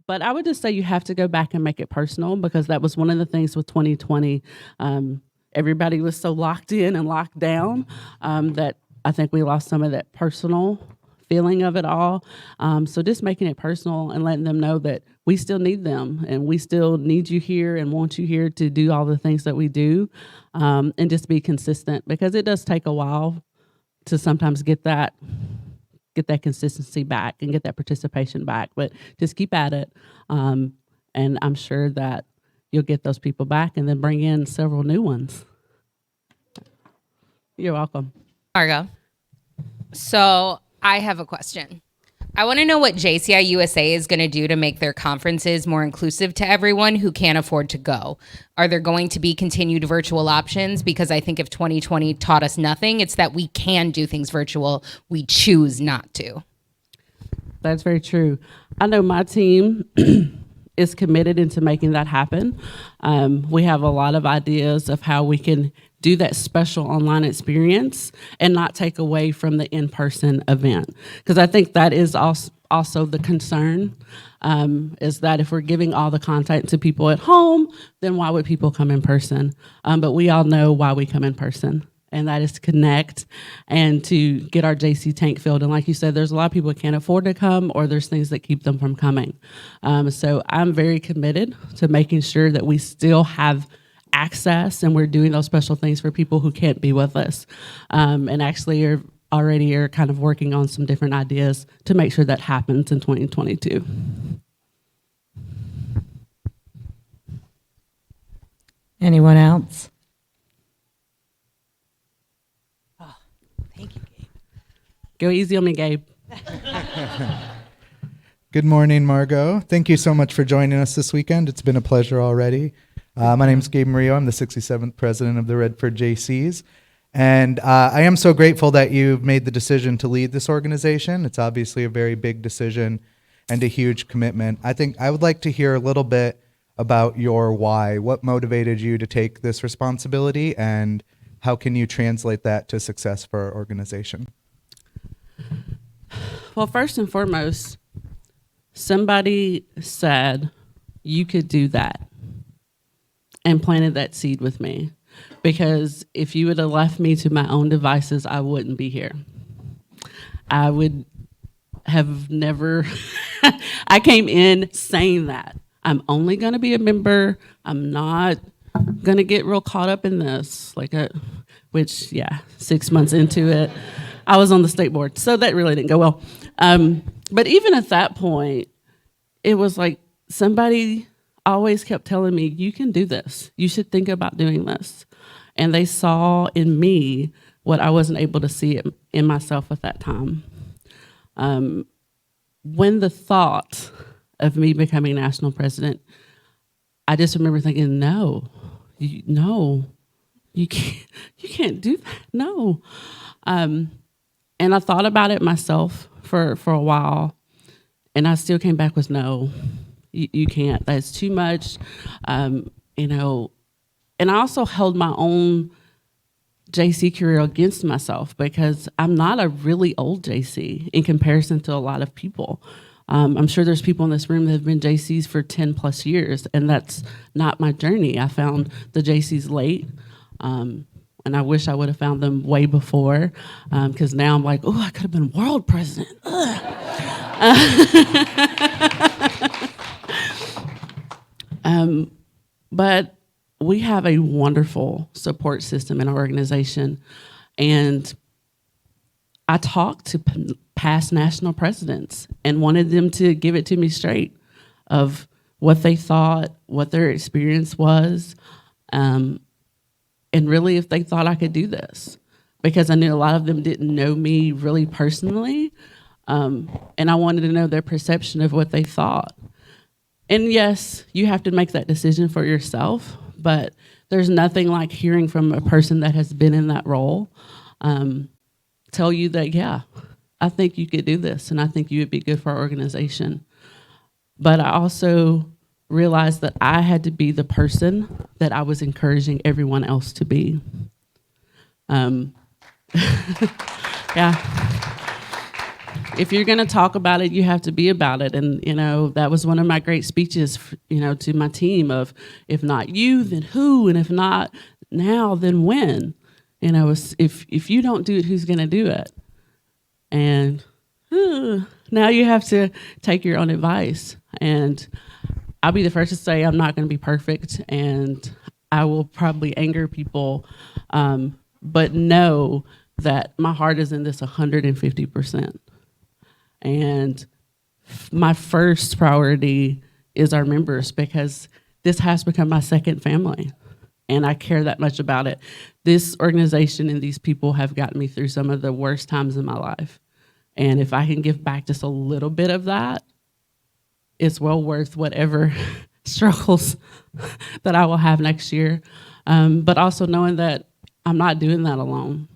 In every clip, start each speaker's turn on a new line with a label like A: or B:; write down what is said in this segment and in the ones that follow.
A: But I would just say you have to go back and make it personal, because that was one of the things with 2020. Everybody was so locked in and locked down that I think we lost some of that personal feeling of it all. So just making it personal and letting them know that we still need them and we still need you here and want you here to do all the things that we do, and just be consistent, because it does take a while to sometimes get that consistency back and get that participation back. But just keep at it, and I'm sure that you'll get those people back and then bring in several new ones. You're welcome.
B: Margo. So I have a question. I want to know what JCI USA is going to do to make their conferences more inclusive to everyone who can't afford to go. Are there going to be continued virtual options? Because I think if 2020 taught us nothing, it's that we can do things virtual. We choose not to.
A: That's very true. I know my team is committed into making that happen. We have a lot of ideas of how we can do that special online experience and not take away from the in-person event. Because I think that is also the concern, is that if we're giving all the content to people at home, then why would people come in person? But we all know why we come in person, and that is to connect and to get our JC tank filled. And like you said, there's a lot of people who can't afford to come, or there's things that keep them from coming. So I'm very committed to making sure that we still have access, and we're doing those special things for people who can't be with us, and actually are kind of working on some different ideas to make sure that happens in 2022.
C: Anyone else?
B: Oh, thank you, Gabe.
A: Go easy on me, Gabe.
D: Good morning, Margo. Thank you so much for joining us this weekend. It's been a pleasure already. My name is Gabe Murillo. I'm the 67th president of the Redford JCs. And I am so grateful that you've made the decision to lead this organization. It's obviously a very big decision and a huge commitment. I think I would like to hear a little bit about your why. What motivated you to take this responsibility, and how can you translate that to success for our organization?
A: Well, first and foremost, somebody said you could do that and planted that seed with me, because if you would have left me to my own devices, I wouldn't be here. I would have never, I came in saying that. I'm only going to be a member. I'm not going to get real caught up in this, which 6 months into it, I was on the state board, so that really didn't go well. But even at that point, it was like somebody always kept telling me, you can do this. You should think about doing this. And they saw in me what I wasn't able to see in myself at that time. When the thought of me becoming national president, I just remember thinking, no, you can't do that, no. And I thought about it myself for a while, and I still came back with no. You can't. That's too much, And I also held my own JC career against myself, because I'm not a really old JC in comparison to a lot of people. I'm sure there's people in this room that have been JCs for 10 plus years, and that's not my journey. I found the JCs late, and I wish I would have found them way before, because now I'm like, oh, I could have been world president. But we have a wonderful support system in our organization, and I talked to past national presidents and wanted them to give it to me straight of what they thought, what their experience was, and really if they thought I could do this, because I knew a lot of them didn't know me really personally, and I wanted to know their perception of what they thought. And yes, you have to make that decision for yourself, but there's nothing like hearing from a person that has been in that role tell you that, yeah, I think you could do this, and I think you would be good for our organization. But I also realized that I had to be the person that I was encouraging everyone else to be. Yeah. if you're going to talk about it, you have to be about it. And, that was one of my great speeches, to my team of, if not you, then who? And if not now, then when? If you don't do it, who's going to do it? And now you have to take your own advice. And I'll be the first to say I'm not going to be perfect, and I will probably anger people, but know that my heart is in this 150%. And my first priority is our members, because this has become my second family, and I care that much about it. This organization and these people have gotten me through some of the worst times in my life. And if I can give back just a little bit of that, it's well worth whatever struggles that I will have next year. But also knowing that I'm not doing that alone.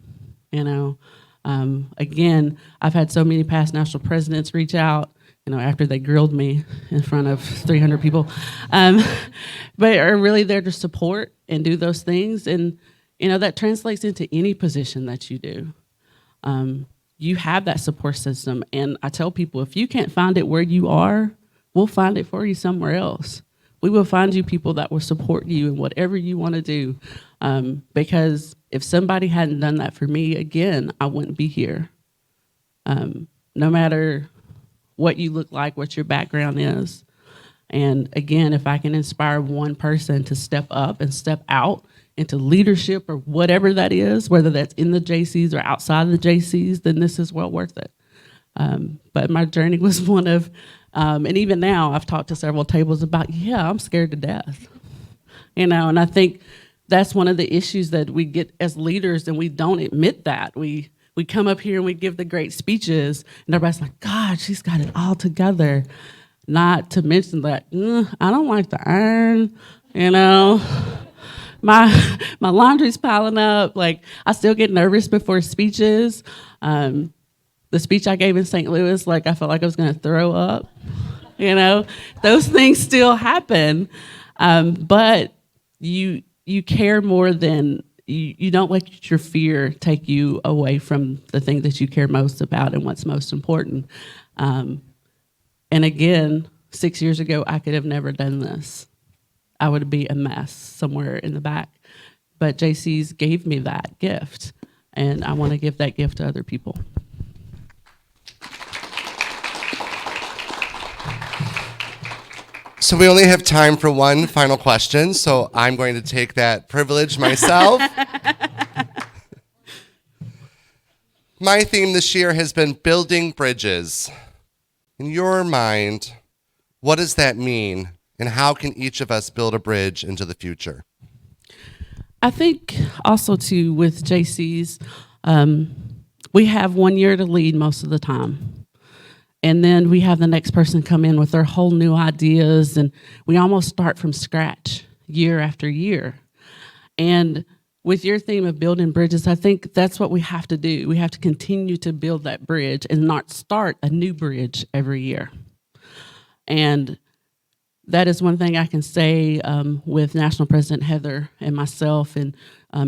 A: Again, I've had so many past national presidents reach out, after they grilled me in front of 300 people, but are really there to support and do those things. And, that translates into any position that you do. You have that support system. And I tell people, if you can't find it where you are, we'll find it for you somewhere else. We will find you people that will support you in whatever you want to do. Because if somebody hadn't done that for me, again, I wouldn't be here. No matter what you look like, what your background is. And again, if I can inspire one person to step up and step out into leadership or whatever that is, whether that's in the JCs or outside of the JCs, then this is well worth it. But my journey was one of, and even now I've talked to several tables about, I'm scared to death. And I think that's one of the issues that we get as leaders, and we don't admit that. We come up here and we give the great speeches, and everybody's like, God, she's got it all together. Not to mention that, I don't like to iron, My laundry's piling up. Like, I still get nervous before speeches. The speech I gave in St. Louis, I felt like I was going to throw up. Those things still happen. But you care more than, you don't let your fear take you away from the thing that you care most about and what's most important. And again, 6 years ago, I could have never done this. I would be a mess somewhere in the back. But JC's gave me that gift, and I want to give that gift to other people.
E: So we only have time for one final question, so I'm going to take that privilege myself. My theme this year has been building bridges. In your mind, what does that mean, and how can each of us build a bridge into the future?
A: I think also, too, with JC's, we have 1 year to lead most of the time. And then we have the next person come in with their whole new ideas, and we almost start from scratch year after year. And with your theme of building bridges, I think that's what we have to do. We have to continue to build that bridge and not start a new bridge every year. And that is one thing I can say with National President Heather and myself, and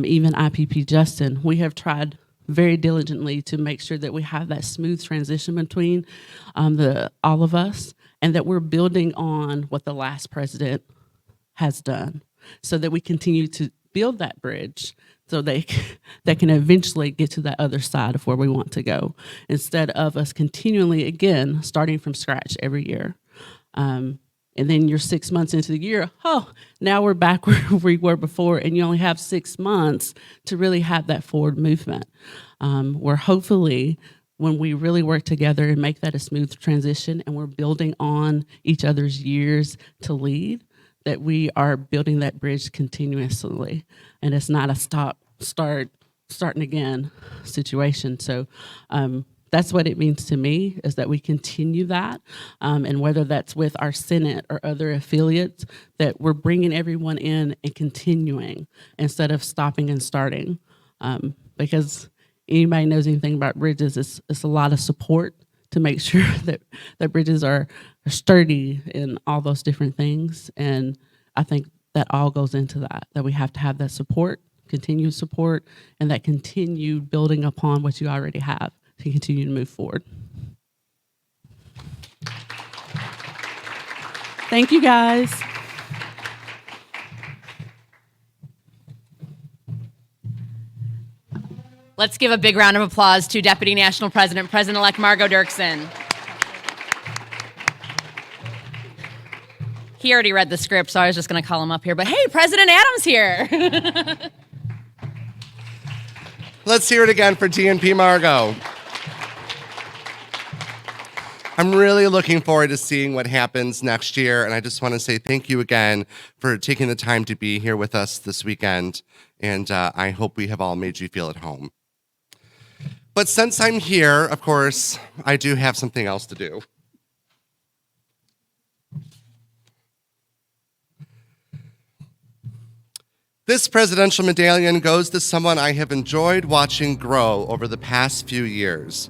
A: even IPP Justin. We have tried very diligently to make sure that we have that smooth transition between all of us, and that we're building on what the last president has done, so that we continue to build that bridge so they can eventually get to that other side of where we want to go, instead of us continually, again, starting from scratch every year. And then you're 6 months into the year, now we're back where we were before, and you only have 6 months to really have that forward movement. Where hopefully, when we really work together and make that a smooth transition, and we're building on each other's years to lead, that we are building that bridge continuously, and it's not a starting again situation. So that's what it means to me, is that we continue that, and whether that's with our Senate or other affiliates, that we're bringing everyone in and continuing instead of stopping and starting. Because anybody knows anything about bridges, it's a lot of support to make sure that bridges are sturdy in all those different things. And I think that all goes into that we have to have that support, continued support, and that continued building upon what you already have to continue to move forward. Thank you, guys.
F: Let's give a big round of applause to Deputy National President, President-elect Margo Dirkson. He already read the script, so I was just going to call him up here. But hey, President Adams here.
E: Let's hear it again for DNP Margo. I'm really looking forward to seeing what happens next year, and I just want to say thank you again for taking the time to be here with us this weekend, and I hope we have all made you feel at home. But since I'm here, of course, I do have something else to do. This presidential medallion goes to someone I have enjoyed watching grow over the past few years.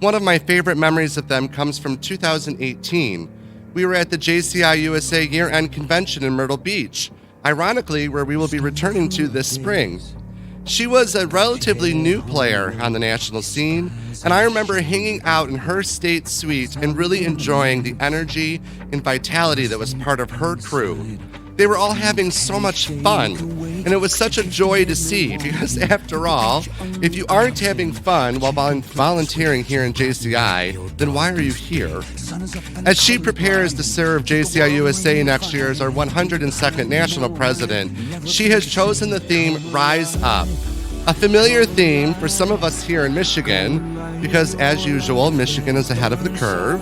E: One of my favorite memories of them comes from 2018. We were at the JCI USA year-end convention in Myrtle Beach, ironically where we will be returning to this spring. She was a relatively new player on the national scene, and I remember hanging out in her state suite and really enjoying the energy and vitality that was part of her crew. They were all having so much fun, and it was such a joy to see because, after all, if you aren't having fun while volunteering here in JCI, then why are you here? As she prepares to serve JCI USA next year as our 102nd national president, she has chosen the theme Rise Up, a familiar theme for some of us here in Michigan because, as usual, Michigan is ahead of the curve.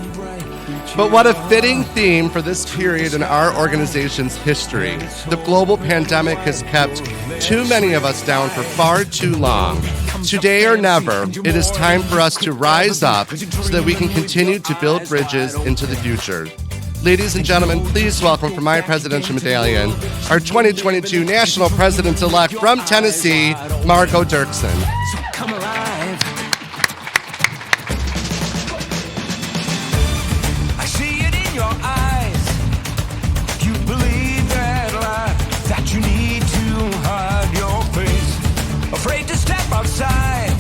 E: But what a fitting theme for this period in our organization's history. The global pandemic has kept too many of us down for far too long. Today or never, it is time for us to rise up so that we can continue to build bridges into the future. Ladies and gentlemen, please welcome for my presidential medallion, our 2022 National President-elect from Tennessee, Margo Dirkson.
G: Come alive. I see it in your eyes. You believe that lie, that you need to hide your face. Afraid to step outside,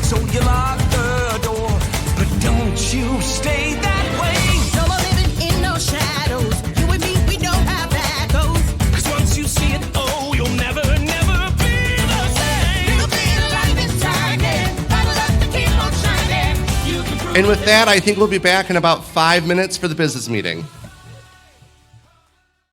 G: so you lock the door. But don't you stay that way.
H: No more living in no shadows. You and me, we know how that goes.
G: 'Cause once you see it, oh, you'll never, never be the same.
H: Little bit of light is shining. Bottle up to keep on shining. You can prove
E: And with that, I think we'll be back in about 5 minutes for the business meeting.